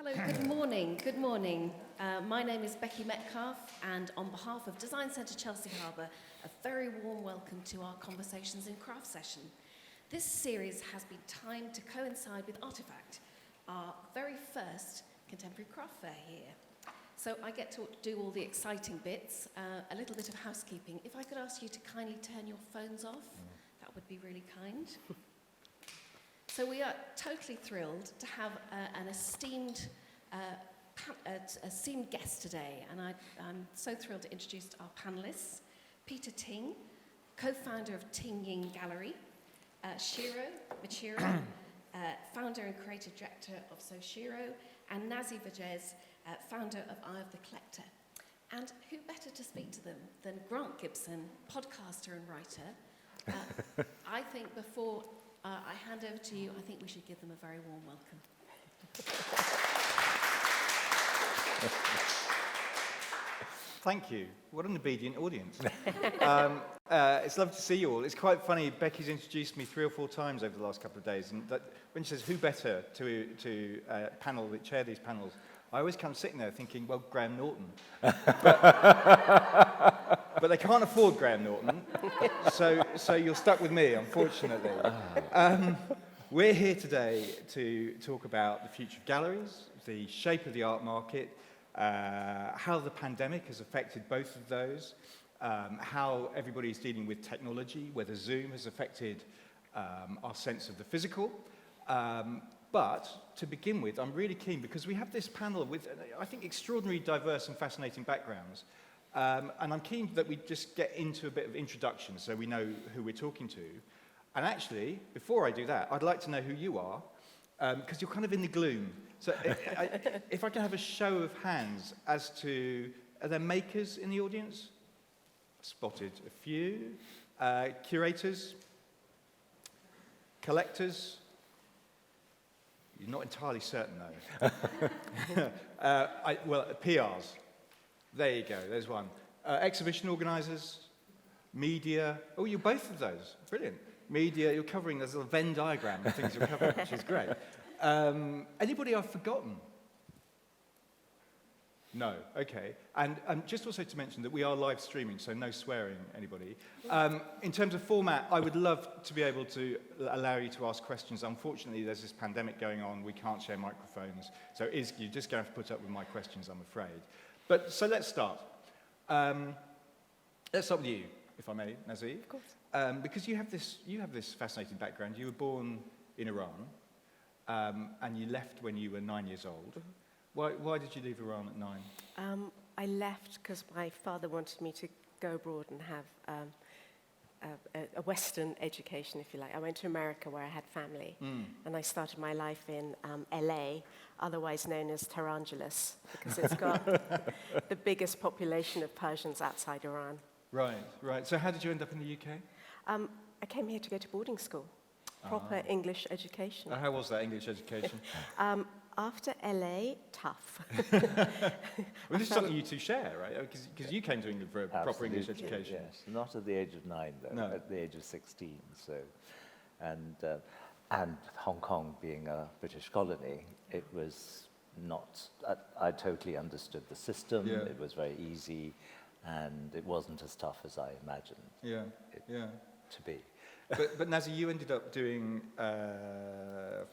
Hello, good morning. Good morning. My name is Becky Metcalf, and on behalf of Design Centre Chelsea Harbour, a very warm welcome to our Conversations in Craft session. This series has been timed to coincide with Artefact, our very first contemporary craft fair here. So I get to do all the exciting bits, a little bit of housekeeping. If I could ask you to kindly turn your phones off, that would be really kind. So we are totally thrilled to have an esteemed guest today, and I'm so thrilled to introduce our panellists. Peter Ting, co-founder of Ting-Ying Gallery, Shiro Muchiri, founder and creative director of SoShiro, and Nazy Vassegh, founder of Eye of the Collector. And who better to speak to them than Grant Gibson, podcaster and writer. I think before I hand over to you, I think we should give them a very warm welcome. Thank you. What an obedient audience. It's lovely to see you all. It's quite funny, Becky's introduced me 3 or 4 times over the last couple of days, and that, when she says, who better to chair these panels, I always come sitting there thinking, well, Graham Norton. But they can't afford Graham Norton, so you're stuck with me, unfortunately. We're here today to talk about the future of galleries, the shape of the art market, how the pandemic has affected both of those, how everybody's dealing with technology, whether Zoom has affected our sense of the physical. But to begin with, I'm really keen, because we have this panel with, I think, extraordinarily diverse and fascinating backgrounds. And I'm keen that we just get into a bit of introduction so we know who we're talking to. And actually, before I do that, I'd like to know who you are, because you're kind of in the gloom. So if I can have a show of hands as to, are there makers in the audience? Spotted a few. Curators? Collectors? You're not entirely certain, though. Well, PRs. There you go, there's one. Exhibition organisers, media. Oh, you're both of those. Brilliant. Media, you're covering, there's a Venn diagram of things you're covering, which is great. Anybody I've forgotten? No, okay. And just also to mention that we are live streaming, so no swearing, anybody. In terms of format, I would love to be able to allow you to ask questions. Unfortunately, there's this pandemic going on. We can't share microphones. So you're just going to have to put up with my questions, I'm afraid. But so let's start. Let's start with you, if I may, Nazy. Of course. Because you have this fascinating background. You were born in Iran, and you left when you were 9 years old. Mm-hmm. Why did you leave Iran at 9? I left because my father wanted me to go abroad and have a Western education, if you like. I went to America where I had family, and I started my life in LA, otherwise known as Tarangelis, because it's got the biggest population of Persians outside Iran. Right. So how did you end up in the UK? I came here to go to boarding school, proper English education. How was that English education? After LA, tough. Well, this is something you two share, right? Because you came to England for a proper English education. Yes, not at the age of 9, though, No. at the age of 16. So, and Hong Kong being a British colony, it was not, I totally understood the system, Yeah. It was very easy, and it wasn't as tough as I imagined it to be. But Nazy, you ended up doing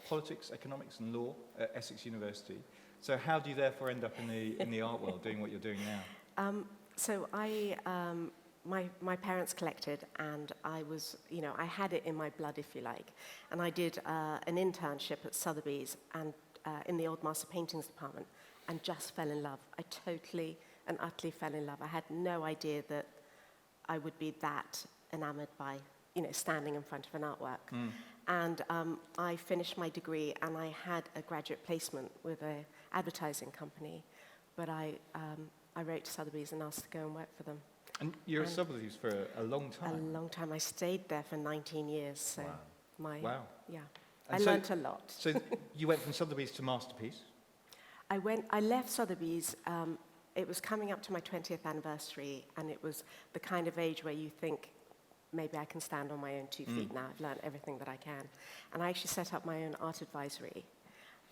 politics, economics, and law at Essex University. So how do you therefore end up in the art world doing what you're doing now? So my parents collected, and I was, I had it in my blood, if you like. And I did an internship at Sotheby's and in the Old Master Paintings department, and just fell in love. I totally and utterly fell in love. I had no idea that I would be that enamored by standing in front of an artwork. And I finished my degree, and I had a graduate placement with an advertising company, but I wrote to Sotheby's and asked to go and work for them. And you're at Sotheby's for a long time. A long time. I stayed there for 19 years. So Wow. Yeah. And I learnt a lot. So you went from Sotheby's to Masterpiece? I left Sotheby's. It was coming up to my 20th anniversary, and it was the kind of age where you think, maybe I can stand on my own 2 feet now. I've learned everything that I can. And I actually set up my own art advisory.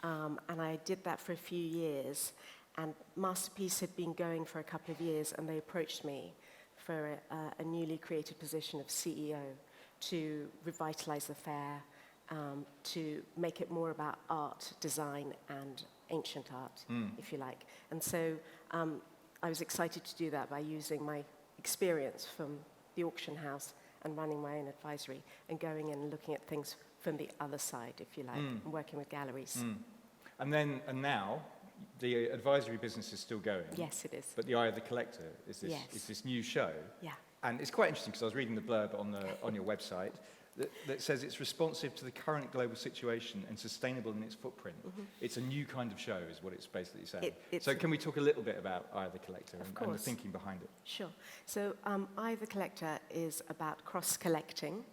And I did that for a few years. And Masterpiece had been going for a couple of years, and they approached me for a newly created position of CEO to revitalize the fair, to make it more about art, design, and ancient art, if you like. And so I was excited to do that by using my experience from the auction house and running my own advisory and going in and looking at things from the other side, if you like, and working with galleries. And now, the advisory business is still going. Yes, it is. But the Eye of the Collector is this new show. Yeah. And it's quite interesting because I was reading the blurb on your website that says it's responsive to the current global situation and sustainable in its footprint. It's a new kind of show, is what it's basically saying. So can we talk a little bit about Eye of the Collector and the thinking behind it? Sure. So Eye of the Collector is about cross-collecting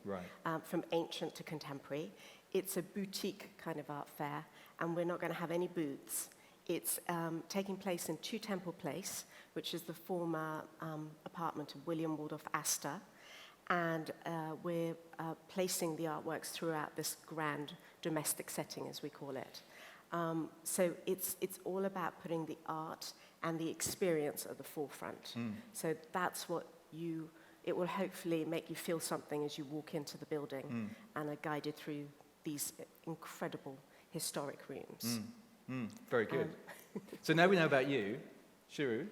from ancient to contemporary. It's a boutique kind of art fair, and we're not going to have any booths. It's taking place in Two Temple Place, which is the former apartment of William Waldorf Astor. And we're placing the artworks throughout this grand domestic setting, as we call it. So it's all about putting the art and the experience at the forefront. So that's what it will hopefully make you feel something as you walk into the building and are guided through these incredible historic rooms. Very good. So now we know about you, Shiro.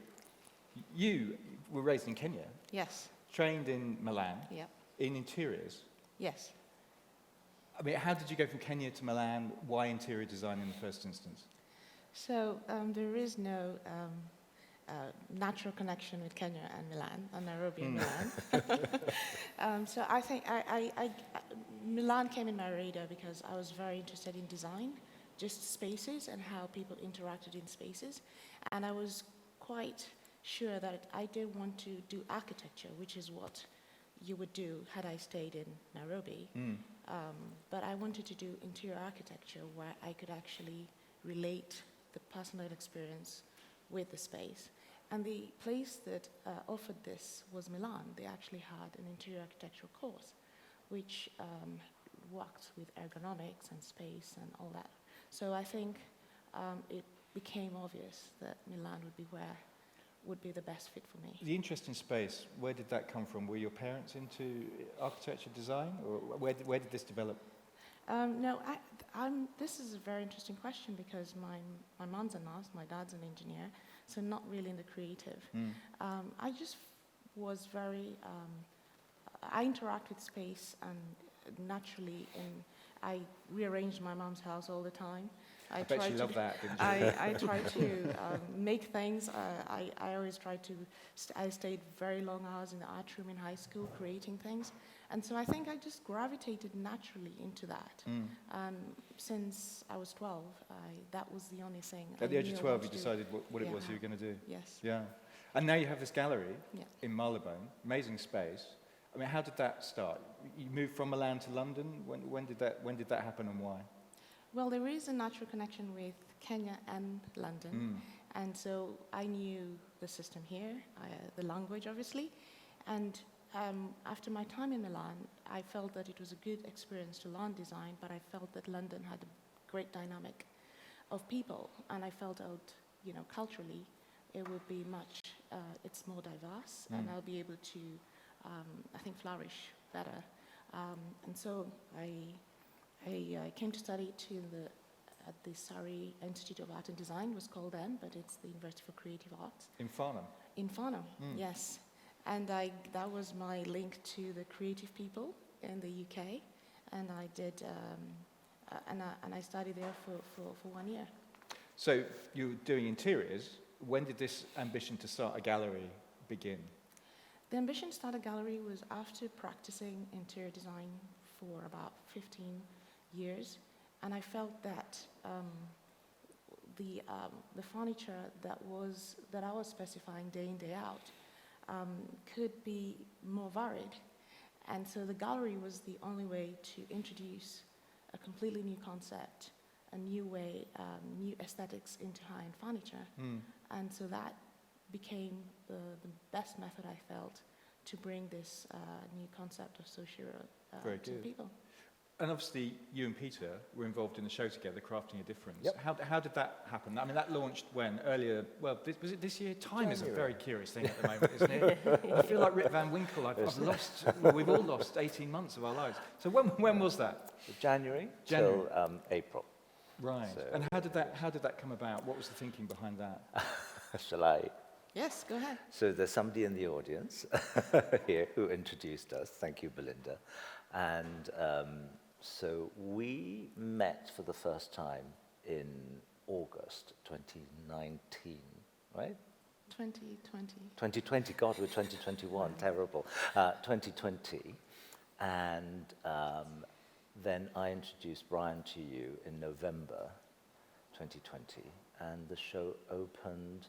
You were raised in Kenya. Yes. Trained in Milan. Yep. In interiors. Yes. I mean, how did you go from Kenya to Milan? Why interior design in the first instance? So there is no natural connection with Kenya and Milan, and Nairobi and Milan. So I think Milan came in my radar because I was very interested in design, just spaces and how people interacted in spaces. And I was quite sure that I did want to do architecture, which is what you would do had I stayed in Nairobi. But I wanted to do interior architecture where I could actually relate the personal experience with the space. And the place that offered this was Milan. They actually had an interior architectural course, which worked with ergonomics and space and all that. So I think it became obvious that Milan would be the best fit for me. The interest in space, where did that come from? Were your parents into architecture design, or where did this develop? No, this is a very interesting question because my mom's a nurse, my dad's an engineer, so not really in the creative. I just was very, I interact with space and naturally, I rearranged my mom's house all the time. I bet she loved that, didn't you? I tried to make things. I always tried to, I stayed very long hours in the art room in high school creating things. And so I think I just gravitated naturally into that. Since I was 12, that was the only thing. At the age of 12, you decided what it was you were going to do? Yes. Yeah. And now you have this gallery in Marylebone, amazing space. I mean, how did that start? You moved from Milan to London. When did that happen and why? Well, there is a natural connection with Kenya and London. And so I knew the system here, the language, obviously. And after my time in Milan, I felt that it was a good experience to learn design, but I felt that London had a great dynamic of people. And I felt out, culturally, it would be it's more diverse, and I'll be able to, I think, flourish better. And so I came to study at the Surrey Institute of Art and Design, was called then, but it's the University for Creative Arts. In Farnham? In Farnham, yes. And that was my link to the creative people in the UK, and I did, and I studied there for 1 year. So you were doing interiors. When did this ambition to start a gallery begin? The ambition to start a gallery was after practicing interior design for about 15 years, and I felt that the furniture that I was specifying day in, day out could be more varied. And so the gallery was the only way to introduce a completely new concept, a new way, new aesthetics into high-end furniture. And so that became the best method, I felt, to bring this new concept of SoShiro to people. And obviously, you and Peter were involved in the show together, Crafting a Difference. Yep. How did that happen? I mean, that launched when? Earlier, well, was it this year? Time is a January. very curious thing at the moment, isn't it? I feel like Rip Van Winkle. I've lost, well, we've all lost 18 months of our lives. So when was that? January January. till April. Right. So, And how did that come about? What was the thinking behind that? Shall I? Yes, go ahead. So there's somebody in the audience here who introduced us. Thank you, Belinda. And so we met for the first time in August 2019, right? 2020. 2020, God, we're 2021, terrible. 2020, and then I introduced Brian to you in November 2020, and the show opened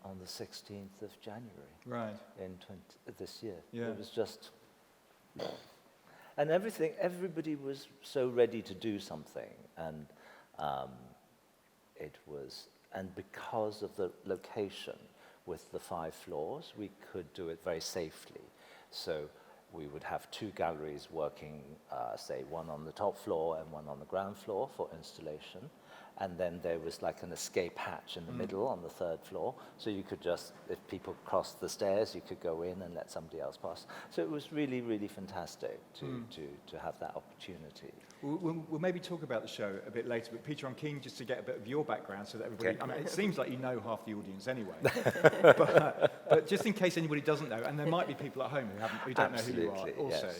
on the 16th of January Right. in this year. Yeah. It was just, and everybody was so ready to do something, and it was, and because of the location with the 5 floors, we could do it very safely. So we would have 2 galleries working, say one on the top floor and one on the ground floor for installation. And then there was like an escape hatch in the middle on the 3rd floor. So you could just, if people crossed the stairs, you could go in and let somebody else pass. So it was really, really fantastic to have that opportunity. We'll maybe talk about the show a bit later, but Peter, I'm keen just to get a bit of your background so that everybody, Okay. I mean, it seems like you know half the audience anyway, but just in case anybody doesn't know, and there might be people at home who don't know who you are Absolutely, also.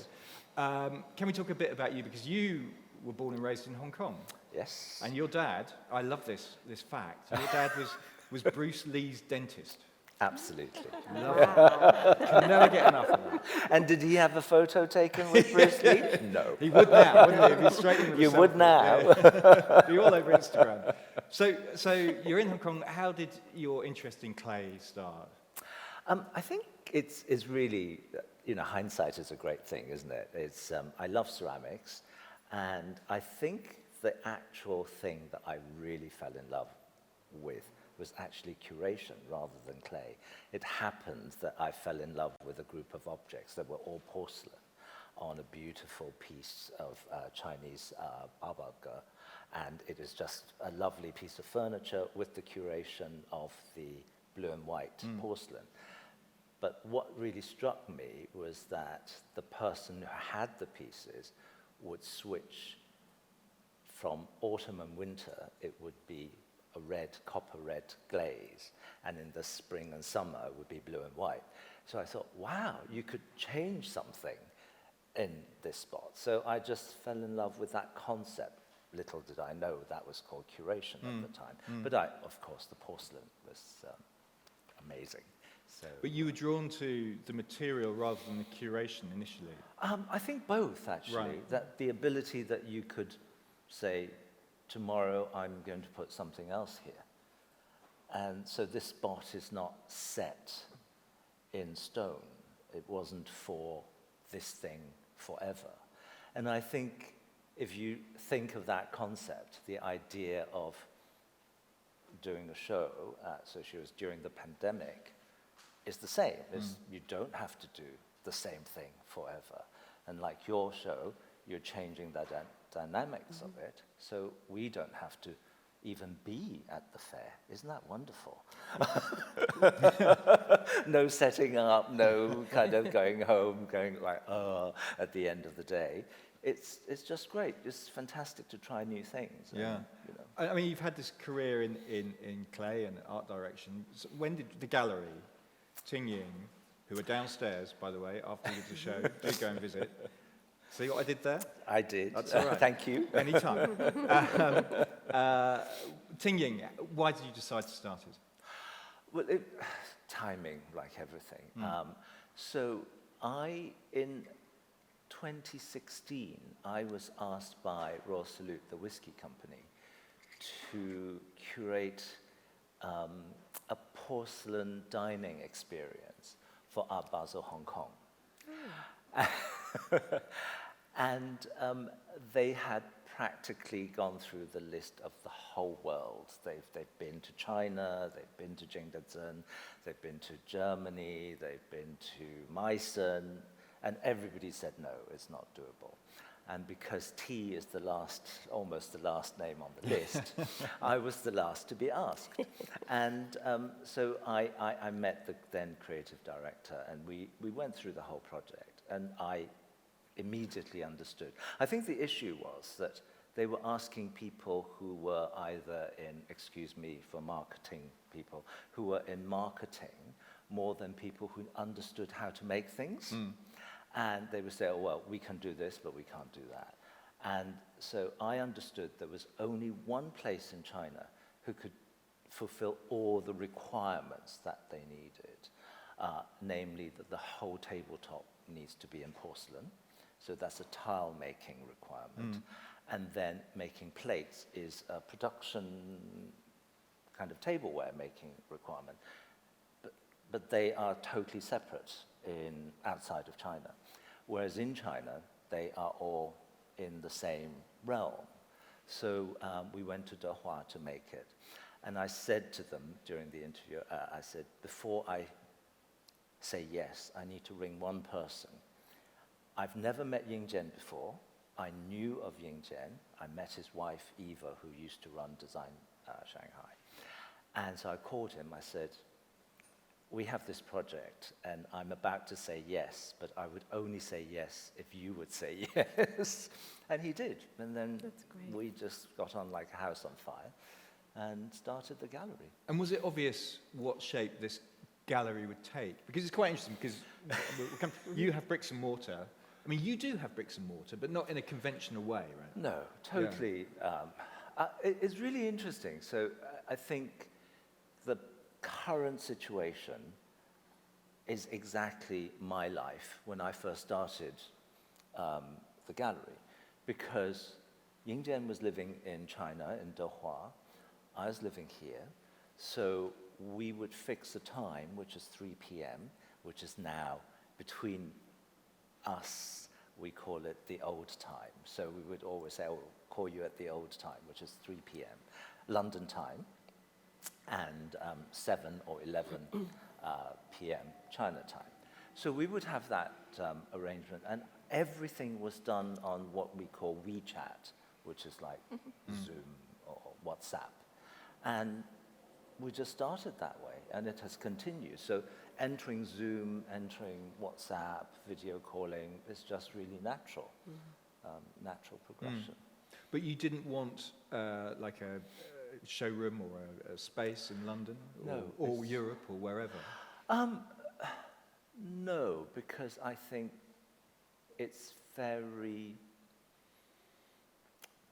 yes. Can we talk a bit about you, because you were born and raised in Hong Kong, Yes. and your dad, I love this fact, your dad was Bruce Lee's dentist. Absolutely. Love it. Can never get enough of that. And did he have a photo taken with Bruce Lee? No. He would now, wouldn't he? He'd be straight in with a You would selfie. now. Yeah. Be all over Instagram. So you're in Hong Kong. How did your interest in clay start? I think it's really, hindsight is a great thing, isn't it? It's I love ceramics, and I think the actual thing that I really fell in love with was actually curation rather than clay. It happened that I fell in love with a group of objects that were all porcelain on a beautiful piece of Chinese baobaoge, and it is just a lovely piece of furniture with the curation of the blue and white porcelain. But what really struck me was that the person who had the pieces would switch from autumn and winter, it would be a red, copper red glaze, and in the spring and summer it would be blue and white. So I thought, wow, you could change something in this spot. So I just fell in love with that concept. Little did I know that was called curation at the time. But of course, the porcelain was amazing. So, But you were drawn to the material rather than the curation initially. I think both, actually. Right. That the ability that you could say, tomorrow I'm going to put something else here. And so this spot is not set in stone. It wasn't for this thing forever. And I think if you think of that concept, the idea of doing a show at SoShiro during the pandemic is the same. You don't have to do the same thing forever. And like your show, you're changing the dynamics of it, so we don't have to even be at the fair. Isn't that wonderful? No setting up, no kind of going home, going like, at the end of the day. It's just great. It's fantastic to try new things. And, Yeah. I mean, you've had this career in clay and art direction. So when did the gallery, Ting-Ying, who are downstairs, by the way, after you did the show, do go and visit. See what I did there? I did. That's all right. Thank you. Anytime. Ting-Ying, why did you decide to start it? Well, timing, like everything. So in 2016, I was asked by Royal Salute, the whiskey company, to curate a porcelain dining experience for Art Basel Hong Kong. And they had practically gone through the list of the whole world. They've been to China, they've been to Gibson, they've been to Germany, they've been to Meissen, and everybody said, no, it's not doable. And because T is almost the last name on the list, I was the last to be asked. And so I met the then creative director, and we went through the whole project, and I immediately understood. I think the issue was that they were asking people who were either in, excuse me for marketing people, who were in marketing more than people who understood how to make things. And they would say, oh, well, we can do this, but we can't do that. And so I understood there was only one place in China who could fulfill all the requirements that they needed, namely that the whole tabletop needs to be in porcelain. So that's a tile-making requirement. And then making plates is a production kind of tableware making requirement. But they are totally separate outside of China. Whereas in China, they are all in the same realm. So we went to Dehua to make it. And I said to them during the interview, I said, before I say yes, I need to ring one person. I've never met Ying Jian before. I knew of Ying Jian. I met his wife, Eva, who used to run Design Shanghai. And so I called him. I said, we have this project, and I'm about to say yes, but I would only say yes if you would say yes. And he did. And then we just got on like a house on fire and started the gallery. And was it obvious what shape this gallery would take? Because it's quite interesting, because you have bricks and mortar. I mean, you do have bricks and mortar, but not in a conventional way, right? No, totally. Yeah. It's really interesting. So I think the current situation is exactly my life when I first started the gallery, because Ying Jian was living in China, in Dehua. I was living here. So we would fix a time, which is 3 p.m., which is now between us, we call it the old time. So we would always say, oh, call you at the old time, which is 3 p.m. London time, and 7 or 11 p.m. China time. So we would have that arrangement, and everything was done on what we call WeChat, which is like Zoom or WhatsApp. And we just started that way, and it has continued. So entering Zoom, entering WhatsApp, video calling is just really natural, natural progression. But you didn't want like a showroom or a space in London, or Europe, or wherever? No, because I think it's very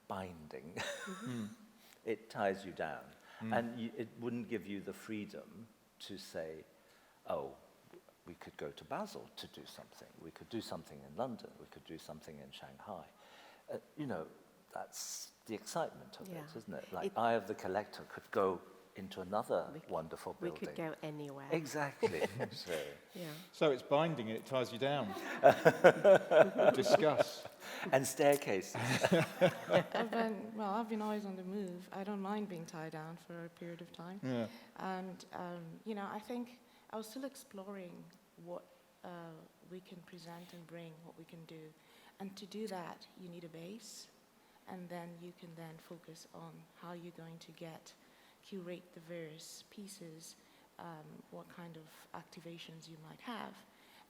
binding. It ties you down. And it wouldn't give you the freedom to say, oh, we could go to Basel to do something. We could do something in London. We could do something in Shanghai. You know, that's the excitement of it, isn't it? Like Eye of the Collector could go into another wonderful building. We could go anywhere. Exactly. So it's binding and it ties you down. Discuss. And staircases. I've been always on the move. I don't mind being tied down for a period of time. Yeah. And, I think I was still exploring what we can present and bring, what we can do. And to do that, you need a base. And then you can then focus on how you're going to curate the various pieces, what kind of activations you might have,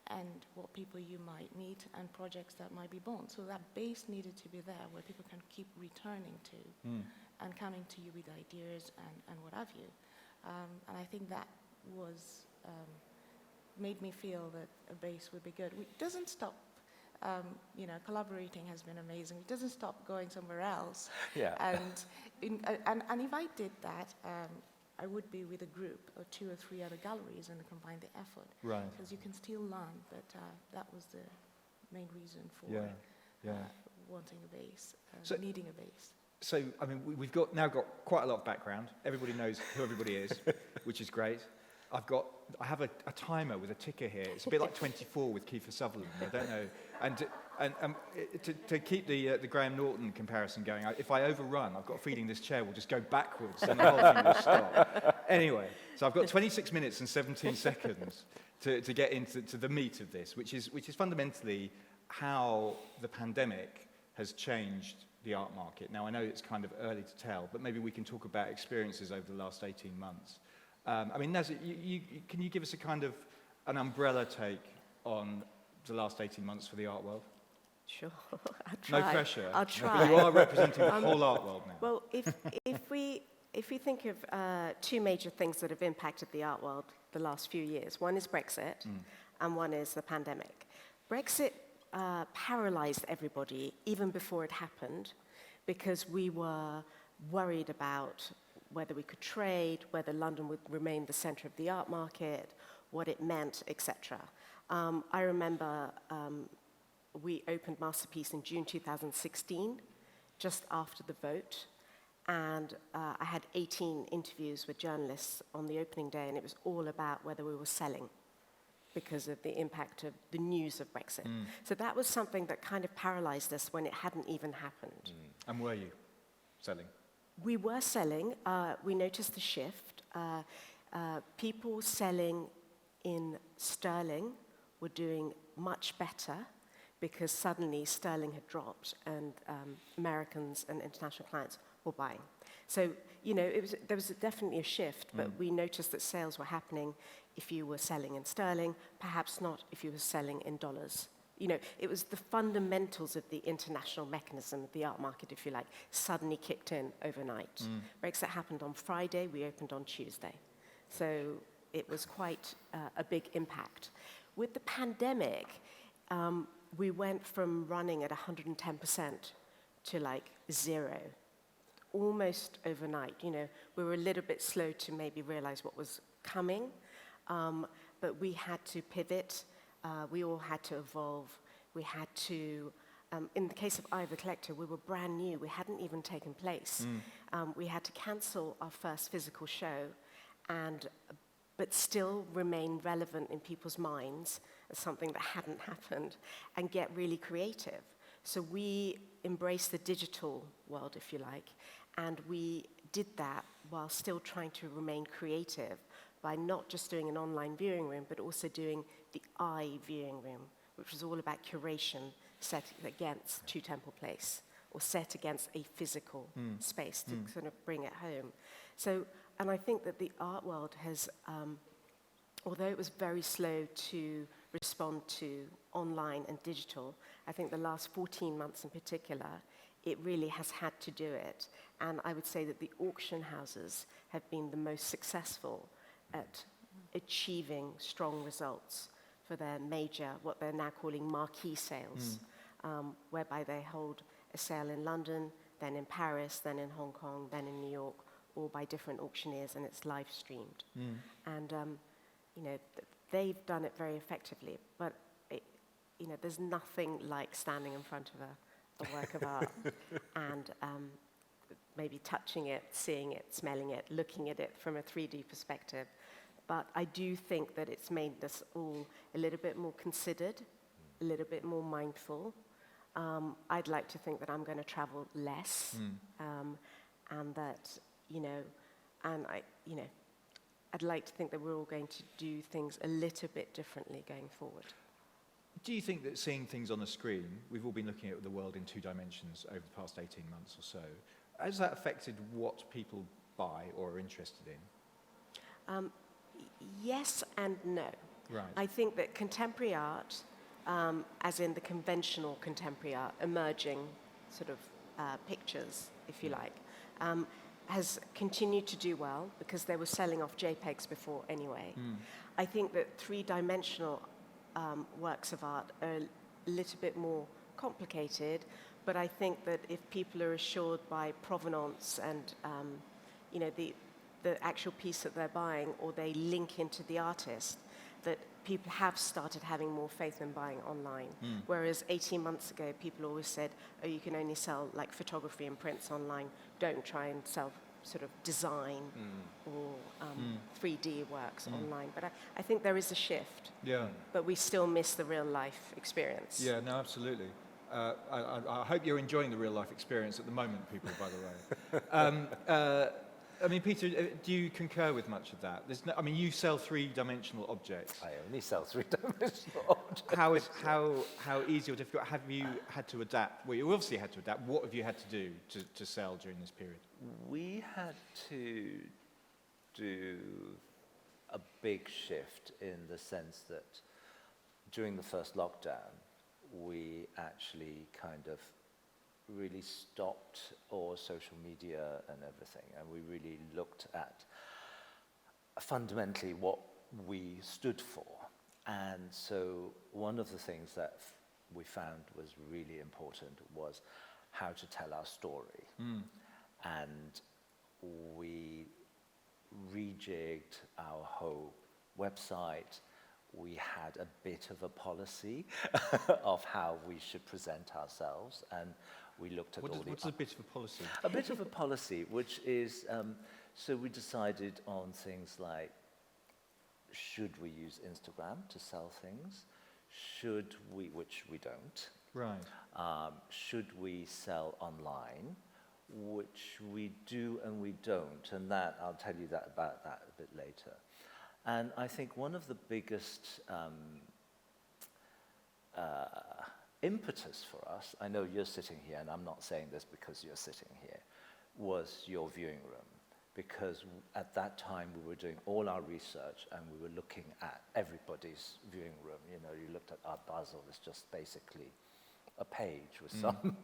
and what people you might meet, and projects that might be born. So that base needed to be there, where people can keep returning to and coming to you with ideas and what have you. And I think that was made me feel that a base would be good. It doesn't stop. Collaborating has been amazing. It doesn't stop going somewhere else. Yeah. And if I did that, I would be with a group or 2 or 3 other galleries and combine the effort. Right. Because you can still learn, but that was the main reason for wanting a base, needing a base. So, I mean, we've now got quite a lot of background. Everybody knows who everybody is, which is great. I have a timer with a ticker here. It's a bit like 24 with Kiefer Sutherland. I don't know. And to keep the Graham Norton comparison going, if I overrun, I've got a feeling this chair will just go backwards and the whole thing will stop. Anyway, so I've got 26 minutes and 17 seconds to get into the meat of this, which is fundamentally how the pandemic has changed the art market? Now, I know it's kind of early to tell, but maybe we can talk about experiences over the last 18 months. I mean, Nazy, can you give us a kind of an umbrella take on the last 18 months for the art world? Sure, I'll try. No pressure. I'll try. But you are representing the whole art world now. Well, if we think of two major things that have impacted the art world the last few years, one is Brexit and one is the pandemic. Brexit paralyzed everybody even before it happened because we were worried about whether we could trade, whether London would remain the center of the art market, what it meant, etc. I remember we opened Masterpiece in June 2016, just after the vote, and I had 18 interviews with journalists on the opening day, and it was all about whether we were selling because of the impact of the news of Brexit. So that was something that kind of paralyzed us when it hadn't even happened. And were you selling? We were selling. We noticed the shift. People selling in sterling were doing much better because suddenly sterling had dropped and Americans and international clients were buying. So, you know, there was definitely a shift, but we noticed that sales were happening if you were selling in sterling, perhaps not if you were selling in dollars. You know, it was the fundamentals of the international mechanism of the art market, if you like, suddenly kicked in overnight. Brexit happened on Friday, we opened on Tuesday. So it was quite a big impact. With the pandemic, we went from running at 110% to like 0, almost overnight. You know, we were a little bit slow to maybe realize what was coming, but we had to pivot. We all had to evolve. We had to, in the case of Eye of the Collector, we were brand new. We hadn't even taken place. We had to cancel our first physical show, but still remain relevant in people's minds as something that hadn't happened, and get really creative. So we embraced the digital world, if you like, and we did that while still trying to remain creative by not just doing an online viewing room, but also doing the Eye viewing room, which was all about curation set against Two Temple Place, or set against a physical space to sort of bring it home. So, and I think that the art world has, although it was very slow to respond to online and digital, I think the last 14 months in particular, it really has had to do it. And I would say that the auction houses have been the most successful at achieving strong results for their major, what they're now calling marquee sales, whereby they hold a sale in London, then in Paris, then in Hong Kong, then in New York, all by different auctioneers, and it's live streamed. And you know, they've done it very effectively, but you know, there's nothing like standing in front of a work of art and maybe touching it, seeing it, smelling it, looking at it from a 3D perspective. But I do think that it's made us all a little bit more considered, a little bit more mindful. I'd like to think that I'm going to travel less, and that, you know, and I'd like to think that we're all going to do things a little bit differently going forward. Do you think that seeing things on the screen, we've all been looking at the world in 2 dimensions over the past 18 months or so, has that affected what people buy or are interested in? Yes and no. Right. I think that contemporary art, as in the conventional contemporary art, emerging sort of pictures, if you like, has continued to do well because they were selling off JPEGs before anyway. I think that 3-dimensional works of art are a little bit more complicated, but I think that if people are assured by provenance and you know, the actual piece that they're buying, or they link into the artist, that people have started having more faith in buying online. Whereas 18 months ago, people always said, oh, you can only sell like photography and prints online. Don't try and sell sort of design or 3D works online. But I think there is a shift. Yeah. But we still miss the real life experience. Yeah, no, absolutely. I hope you're enjoying the real life experience at the moment, people, by the way. I mean, Peter, do you concur with much of that? There's no, I mean, you sell three-dimensional objects. I only sell three-dimensional objects. How easy or difficult have you had to adapt? Well, you obviously had to adapt. What have you had to do to sell during this period? We had to do a big shift in the sense that during the first lockdown, we actually kind of really stopped all social media and everything, and we really looked at fundamentally what we stood for. And so one of the things that we found was really important was how to tell our story. And we rejigged our whole website. We had a bit of a policy of how we should present ourselves, and we looked at What's a bit of a policy? A bit of a policy, which is, so we decided on things like, should we use Instagram to sell things? Should we, which we don't. Right. Should we sell online? Which we do and we don't, and that, I'll tell you about that a bit later. And I think one of the biggest impetus for us, I know you're sitting here, and I'm not saying this because you're sitting here, was your viewing room. Because at that time we were doing all our research and we were looking at everybody's viewing room. You know, you looked at Art Basel, it's just basically a page with some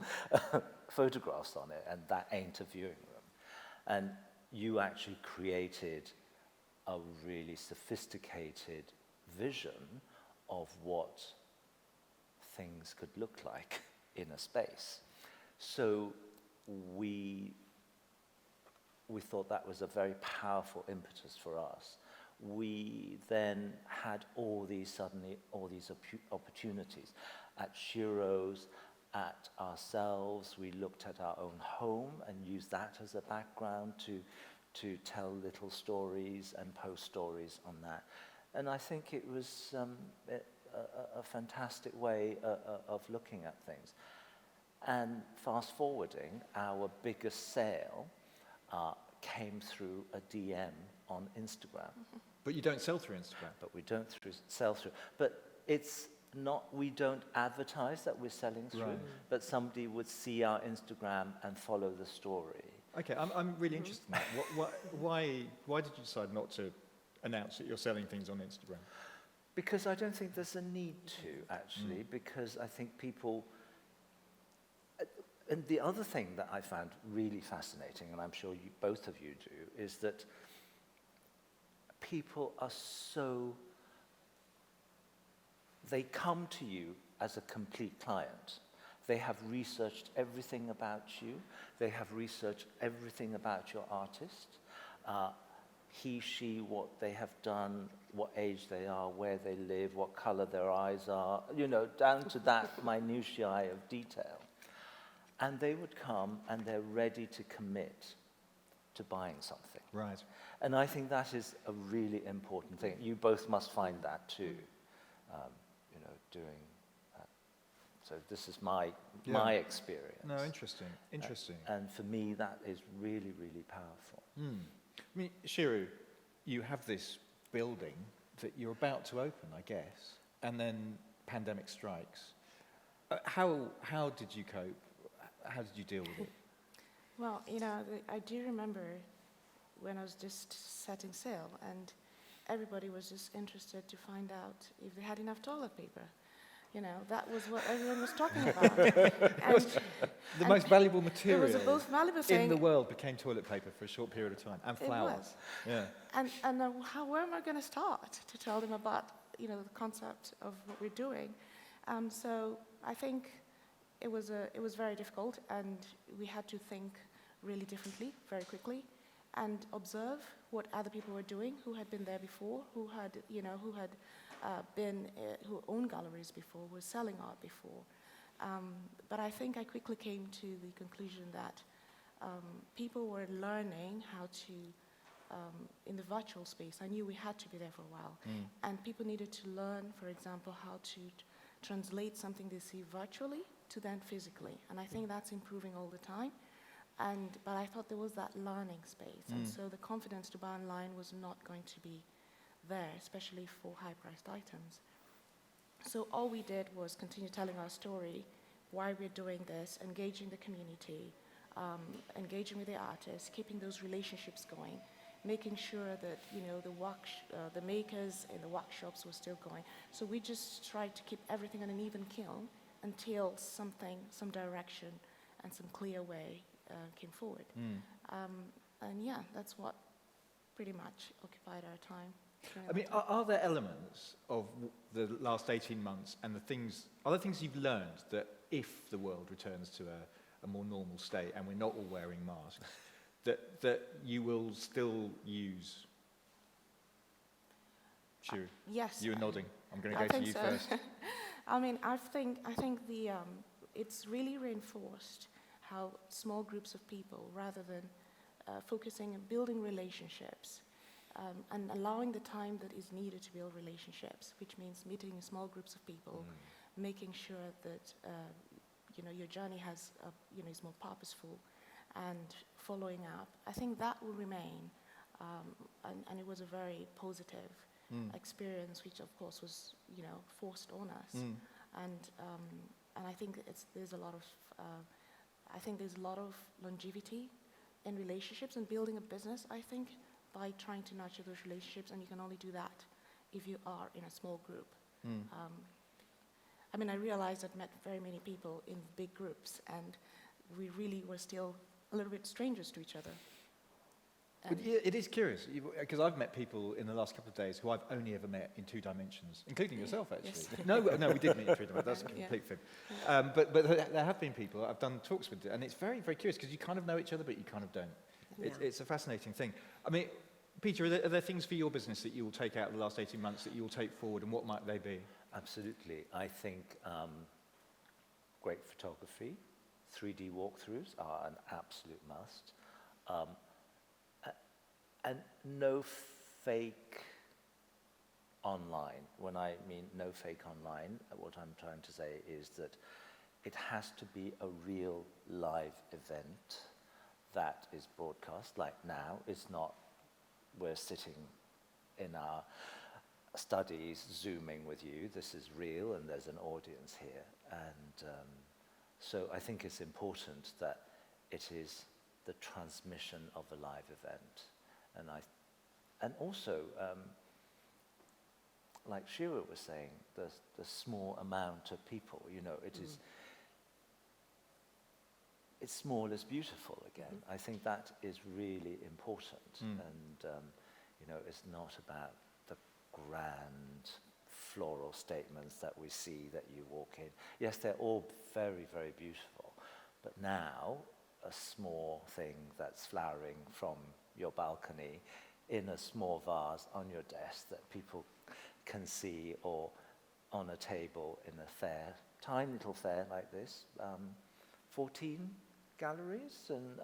photographs on it, and that ain't a viewing room. And you actually created a really sophisticated vision of what things could look like in a space. So we thought that was a very powerful impetus for us. We then had all these opportunities at Shiro's, at ourselves. We looked at our own home and used that as a background to tell little stories and post stories on that. And I think it was a fantastic way of looking at things. And fast forwarding, our biggest sale came through a DM on Instagram. But you don't sell through Instagram. But we don't sell through. But it's not, we don't advertise that we're selling through, Right. but somebody would see our Instagram and follow the story. Okay, I'm really interested in that. Why did you decide not to announce that you're selling things on Instagram? Because I don't think there's a need to, actually, because I think people... And the other thing that I found really fascinating, and I'm sure both of you do, is that people are so... They come to you as a complete client. They have researched everything about you. They have researched everything about your artist. He, she, what they have done, what age they are, where they live, what color their eyes are, you know, down to that minutiae of detail. And they would come and they're ready to commit to buying something. Right. And I think that is a really important thing. You both must find that too, you know, doing that. So this is my experience. No, interesting. And for me, that is really, really powerful. I mean, Shiro, you have this building that you're about to open, I guess, and then pandemic strikes. How did you cope? How did you deal with it? Well, you know, I do remember when I was just setting sail and everybody was just interested to find out if they had enough toilet paper. You know, that was what everyone was talking about. The most valuable material it was the most valuable thing in the world became toilet paper for a short period of time, and flour. It was. Yeah. And where am I going to start to tell them about, you know, the concept of what we're doing? So I think it was very difficult, and we had to think really differently, very quickly, and observe what other people were doing who had been there before, who owned galleries before, were selling art before. But I think I quickly came to the conclusion that people were learning how to, in the virtual space, I knew we had to be there for a while, and people needed to learn, for example, how to translate something they see virtually to then physically, and I think that's improving all the time. But I thought there was that learning space, and so the confidence to buy online was not going to be there, especially for high-priced items. So all we did was continue telling our story, why we're doing this, engaging the community, engaging with the artists, keeping those relationships going, making sure that the makers in the workshops were still going. So we just tried to keep everything on an even keel until some direction and some clear way came forward. And yeah, that's what pretty much occupied our time. I mean, are there elements of the last 18 months and are there things you've learned that if the world returns to a more normal state and we're not all wearing masks, that you will still use? Shiro, yes. you were nodding. I'm going to I go to think you so. first. I mean, I think it's really reinforced how small groups of people, rather than focusing on building relationships, and allowing the time that is needed to build relationships, which means meeting in small groups of people, making sure that your journey is more purposeful, and following up. I think that will remain, and it was a very positive experience, which of course was forced on us, and I think there's a lot of longevity in relationships and building a business. I think, by trying to nurture those relationships, and you can only do that if you are in a small group. I mean, I realized I'd met very many people in big groups, and we really were still a little bit strangers to each other. But it is curious, because I've met people in the last couple of days who I've only ever met in 2 dimensions, including yourself, actually. Yes. No, we did meet in 3 dimensions. That's a complete fib. But there have been people I've done talks with, and it's very, very curious, because you kind of know each other, but you kind of don't. It's a fascinating thing. I mean, Peter, are there things for your business that you will take out of the last 18 months that you will take forward, and what might they be? Absolutely. I think great photography, 3D walkthroughs are an absolute must. And no fake online. When I mean no fake online, what I'm trying to say is that it has to be a real live event that is broadcast, like now. It's not we're sitting in our studies Zooming with you. This is real, and there's an audience here. And so I think it's important that it is the transmission of a live event. And also, like Shiro was saying, the small amount of people, it's small is beautiful again. I think that is really important. And, it's not about the grand floral statements that we see that you walk in. Yes, they're all very, very beautiful. But now, a small thing that's flowering from your balcony in a small vase on your desk that people can see, or on a table in a fair, tiny little fair like this, 14 galleries and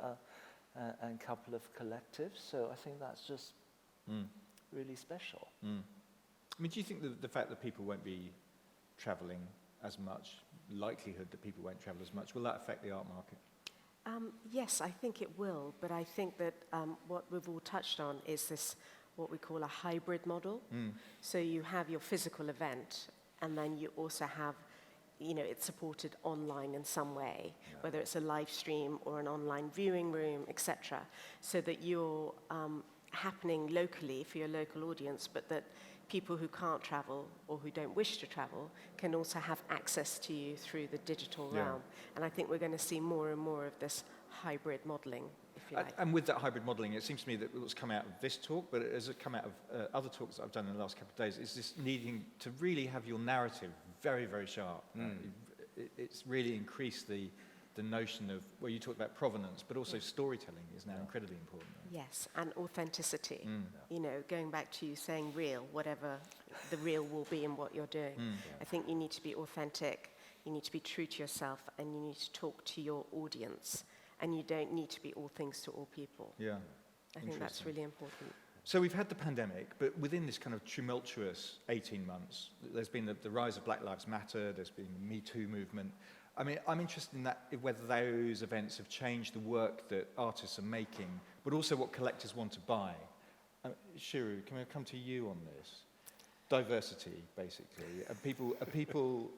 a couple of collectives. So I think that's just really special. I mean, do you think the fact that people won't be travelling as much, likelihood that people won't travel as much, will that affect the art market? Yes, I think it will, but I think that what we've all touched on is this, what we call a hybrid model. So you have your physical event, and then you also have, it's supported online in some way, whether it's a live stream or an online viewing room, etc., so that you're happening locally for your local audience, but that people who can't travel or who don't wish to travel can also have access to you through the digital realm. And I think we're going to see more and more of this hybrid modelling, if you like. And with that hybrid modelling, it seems to me that what's come out of this talk, but as it come out of other talks that I've done in the last couple of days, is this needing to really have your narrative very, very sharp. It's really increased the notion of, well, you talked about provenance, but also storytelling is now incredibly important. Yes, and authenticity. Going back to you saying real, whatever the real will be in what you're doing. I think you need to be authentic, you need to be true to yourself, and you need to talk to your audience. And you don't need to be all things to all people. Yeah. I think that's really important. So we've had the pandemic, but within this kind of tumultuous 18 months, there's been the rise of Black Lives Matter, there's been the Me Too movement. I mean, I'm interested in that, whether those events have changed the work that artists are making, but also what collectors want to buy. Shiro, can I come to you on this? Diversity, basically. Are people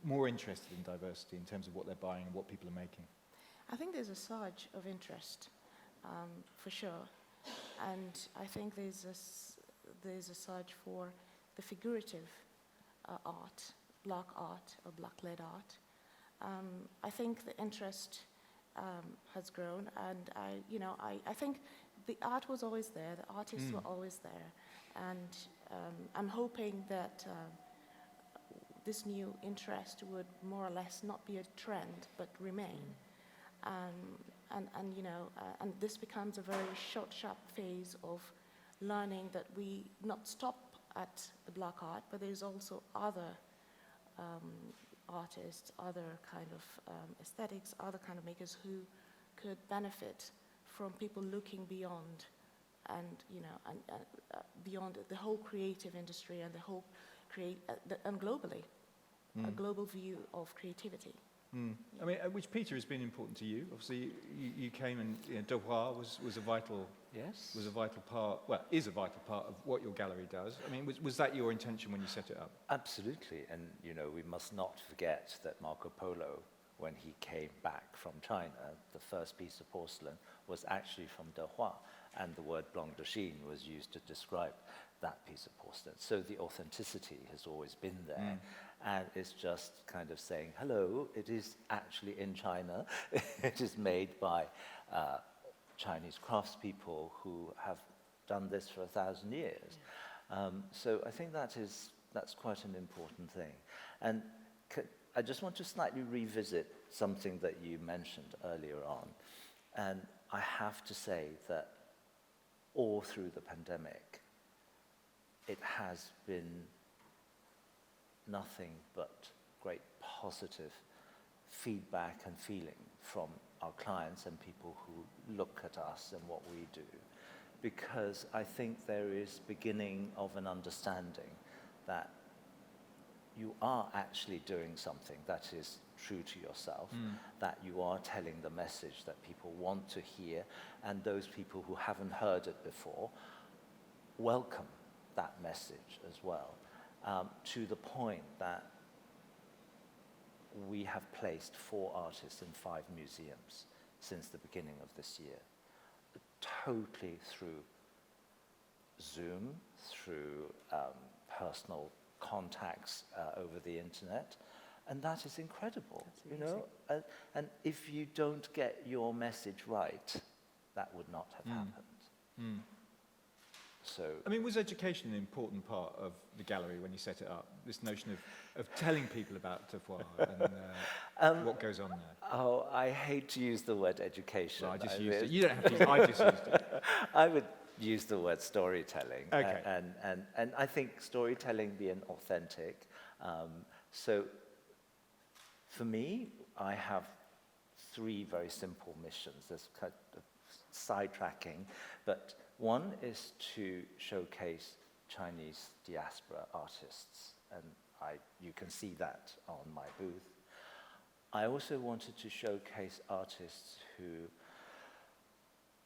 more interested in diversity in terms of what they're buying and what people are making? I think there's a surge of interest, for sure. And I think there's a surge for the figurative art, block art or block-led art. I think the interest has grown, and I think the art was always there, the artists were always there, and I'm hoping that this new interest would more or less not be a trend, but remain. And this becomes a very short, sharp phase of learning that we not stop at the block art, but there's also other artists, other kind of aesthetics, other kind of makers who could benefit from people looking beyond, and beyond the whole creative industry and the whole and globally, a global view of creativity. I mean, which, Peter, has been important to you. Obviously, you came and devoir was a vital part. Well, is a vital part of what your gallery does. I mean, was that your intention when you set it up? Absolutely, and we must not forget that Marco Polo, when he came back from China, the first piece of porcelain was actually from devoir, and the word blanc de chine was used to describe that piece of porcelain. So the authenticity has always been there. And it's just kind of saying, hello, it is actually in China. It is made by Chinese craftspeople who have done this for 1,000 years. So I think that's quite an important thing. And I just want to slightly revisit something that you mentioned earlier on. And I have to say that all through the pandemic, it has been nothing but great positive feedback and feeling from our clients and people who look at us and what we do, because I think there is beginning of an understanding that you are actually doing something that is true to yourself, that you are telling the message that people want to hear, and those people who haven't heard it before welcome that message as well. To the point that we have placed 4 artists in 5 museums since the beginning of this year, totally through Zoom, through personal contacts over the internet, and that is incredible. And if you don't get your message right, that would not have happened. So, I mean, was education an important part of the gallery when you set it up? This notion of telling people about devoir and what goes on there? Oh, I hate to use the word education. Well, I just used it. You don't have to use it. I just used it. I would use the word storytelling. Okay. And I think storytelling being authentic. So for me, I have 3 very simple missions. There's kind of sidetracking, but one is to showcase Chinese diaspora artists, and you can see that on my booth. I also wanted to showcase artists who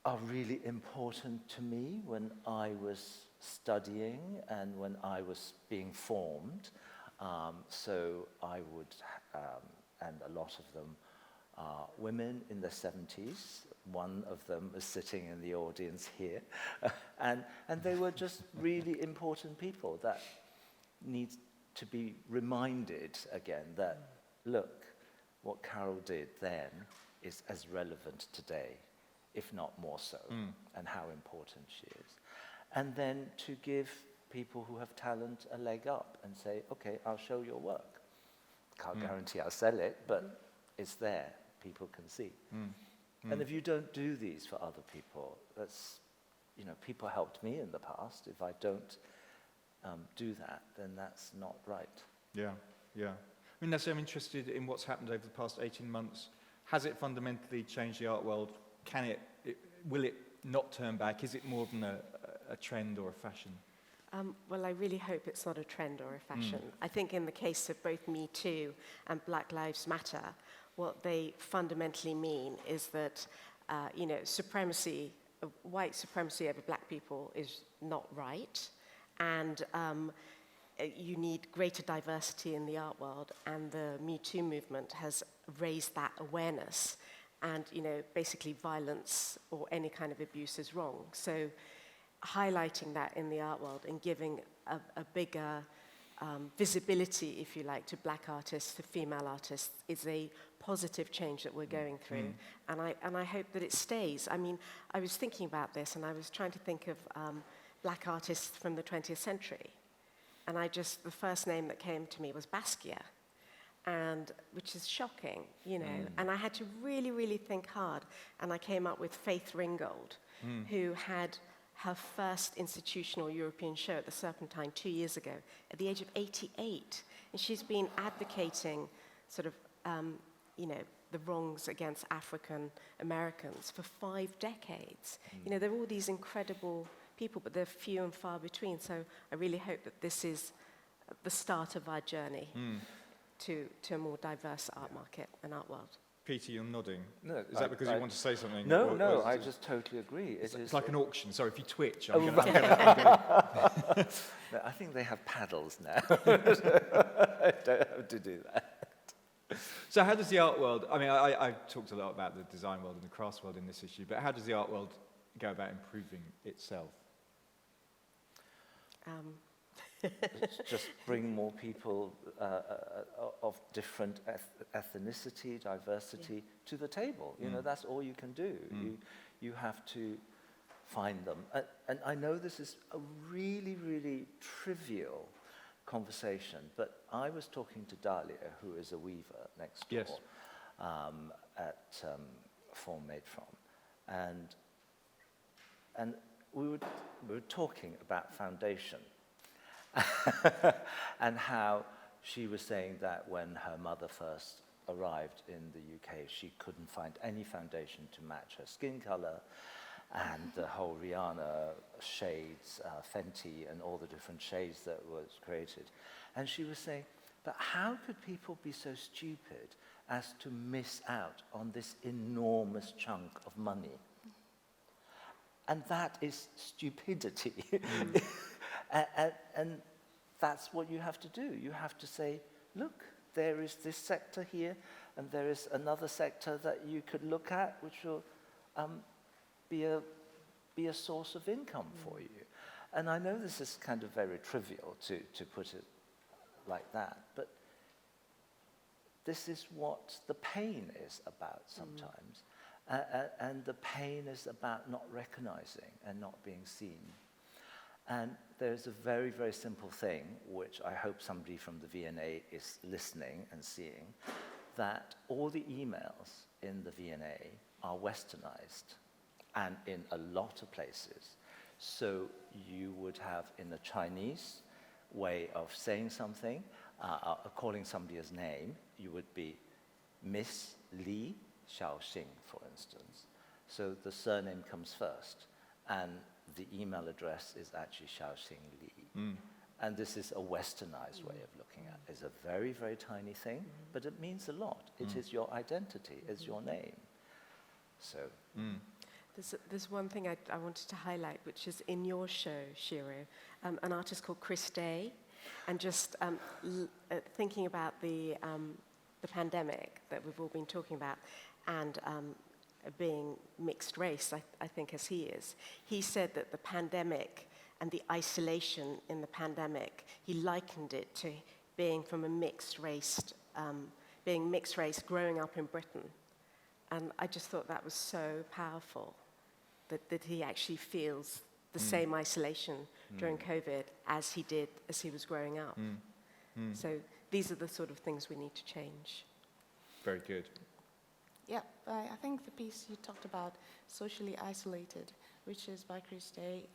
are really important to me when I was studying and when I was being formed. So I would, and a lot of them are women in their 70s. One of them is sitting in the audience here. and they were just really important people that need to be reminded again that, look, what Carol did then is as relevant today, if not more so, and how important she is. And then to give people who have talent a leg up and say, okay, I'll show your work. Can't guarantee I'll sell it, but it's there. People can see. And if you don't do these for other people, that's, people helped me in the past. If I don't do that, then that's not right. Yeah. I mean, Nazy, I'm interested in what's happened over the past 18 months. Has it fundamentally changed the art world? Will it not turn back? Is it more than a trend or a fashion? Well, I really hope it's not a trend or a fashion. I think in the case of both Me Too and Black Lives Matter, what they fundamentally mean is that, supremacy, white supremacy over black people is not right, and you need greater diversity in the art world, and the Me Too movement has raised that awareness, and, basically violence or any kind of abuse is wrong. So highlighting that in the art world and giving a bigger visibility, if you like, to black artists, to female artists, is a positive change that we're going through. And I hope that it stays. I mean, I was thinking about this, and I was trying to think of black artists from the 20th century. And the first name that came to me was Basquiat, which is shocking, And I had to really, really think hard. And I came up with Faith Ringgold, who had her first institutional European show at the Serpentine 2 years ago, at the age of 88. And she's been advocating sort of, the wrongs against African Americans for 5 decades. There are all these incredible people, but they're few and far between. So I really hope that this is the start of our journey to a more diverse art market and art world. Peter, you're nodding. No, Is that because you want to say something? No, I just totally agree. It's like an auction. Sorry, if you twitch, I'm going right. to... No, I think they have paddles now. I don't have to do that. So how does the art world... I mean, I talked a lot about the design world and the crafts world in this issue, but how does the art world go about improving itself? Just bring more people of different ethnicity, diversity to the table. That's all you can do. You have to find them. And I know this is a really, really trivial conversation, but I was talking to Dahlia, who is a weaver next door, Yes. at Form Made From. And we were talking about foundation. And how she was saying that when her mother first arrived in the UK, she couldn't find any foundation to match her skin color, and the whole Rihanna shades, Fenty, and all the different shades that was created. And she was saying, but how could people be so stupid as to miss out on this enormous chunk of money? And that is stupidity. And that's what you have to do. You have to say, look, there is this sector here, and there is another sector that you could look at, which will be a source of income for you. And I know this is kind of very trivial to put it like that, but this is what the pain is about sometimes. And the pain is about not recognizing and not being seen. And there's a very, very simple thing, which I hope somebody from the V&A is listening and seeing, that all the emails in the V&A are westernized, and in a lot of places. So you would have, in the Chinese way of saying something, calling somebody's name, you would be Miss Li Xiaoxing, for instance. So the surname comes first, and the email address is actually Xiaoxing Li. And this is a westernized way of looking at it. It's a very, very tiny thing, but it means a lot. It is your identity, it's your name. So. There's one thing I wanted to highlight, which is in your show, Shiro, an artist called Chris Day, and just thinking about the pandemic that we've all been talking about, and being mixed race, I think, as he is. He said that the pandemic and the isolation in the pandemic, he likened it to being from a mixed race, growing up in Britain. And I just thought that was so powerful, that he actually feels the same isolation during COVID as he did as he was growing up. So these are the sort of things we need to change. Very good. Yeah, I think the piece you talked about, Socially Isolated, which is by Chris Day,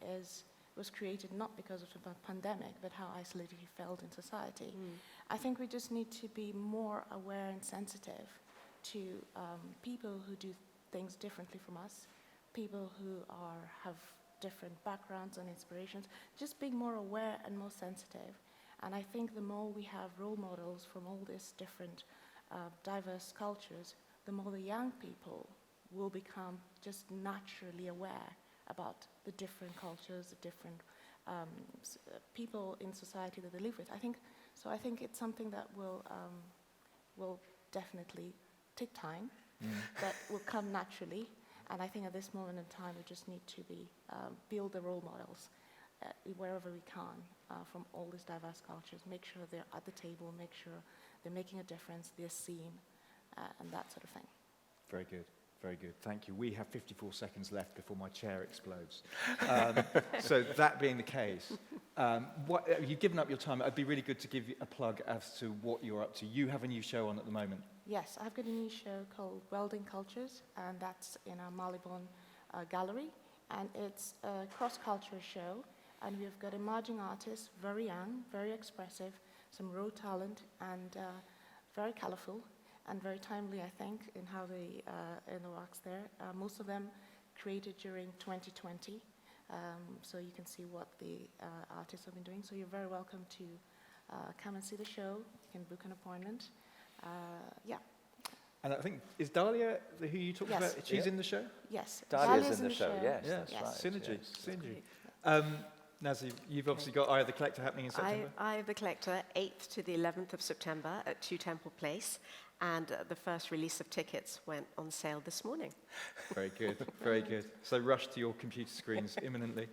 was created not because of the pandemic, but how isolated he felt in society. I think we just need to be more aware and sensitive to people who do things differently from us, people who have different backgrounds and inspirations, just being more aware and more sensitive. And I think the more we have role models from all these different diverse cultures, the more the young people will become just naturally aware about the different cultures, the different people in society that they live with. I think it's something that will definitely take time, that will come naturally. And I think at this moment in time, we just need to build the role models wherever we can from all these diverse cultures. Make sure they're at the table, make sure they're making a difference, they're seen, and that sort of thing. Very good. Very good. Thank you. We have 54 seconds left before my chair explodes. So that being the case, you've given up your time. It'd be really good to give you a plug as to what you're up to. You have a new show on at the moment. Yes, I've got a new show called Welding Cultures, and that's in our Marylebone gallery. And it's a cross-cultural show, and we've got emerging artists, very young, very expressive, some raw talent, and very colourful. And very timely, I think, in how they in the works there. Most of them created during 2020, so you can see what the artists have been doing. So you're very welcome to come and see the show. You can book an appointment. Yeah. And I think, is Dahlia who you talked Yes. about? She's in the show? Yes. Dahlia's in the show, yes, Yeah. that's right. Synergy. yes. Synergy. Nazy, you've obviously got Eye of the Collector happening in September. Eye of the Collector, 8th to the 11th of September at 2 Temple Place. And the first release of tickets went on sale this morning. Very good, very good. So rush to your computer screens imminently.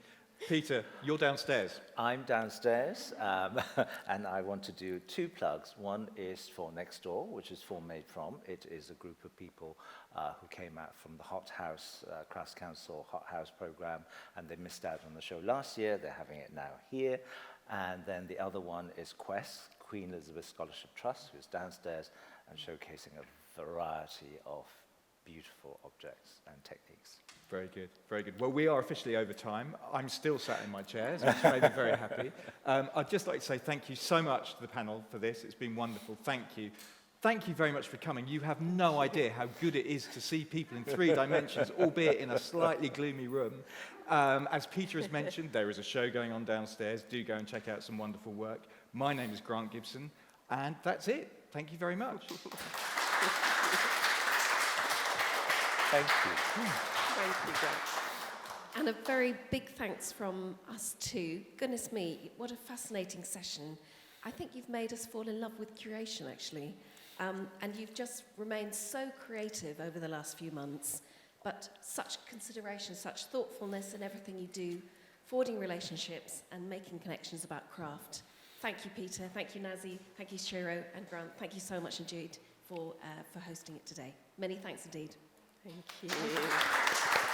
Peter, you're downstairs. I'm downstairs, and I want to do two plugs. One is for Next Door, which is for Made From. It is a group of people who came out from the Hot House, Crafts Council Hot House program, and they missed out on the show last year. They're having it now here. And then the other one is Quest, Queen Elizabeth Scholarship Trust, who's downstairs and showcasing a variety of beautiful objects and techniques. Very good, very good. Well, we are officially over time. I'm still sat in my chairs, which made me very happy. I'd just like to say thank you so much to the panel for this. It's been wonderful. Thank you. Thank you very much for coming. You have no idea how good it is to see people in 3 dimensions, albeit in a slightly gloomy room. As Peter has mentioned, there is a show going on downstairs. Do go and check out some wonderful work. My name is Grant Gibson, and that's it. Thank you very much. Thank you. Thank you, Grant. And a very big thanks from us too. Goodness me, what a fascinating session. I think you've made us fall in love with curation, actually. And you've just remained so creative over the last few months. But such consideration, such thoughtfulness in everything you do, forging relationships and making connections about craft. Thank you, Peter. Thank you, Nazy. Thank you, Shiro and Grant. Thank you so much indeed for hosting it today. Many thanks indeed. Thank you.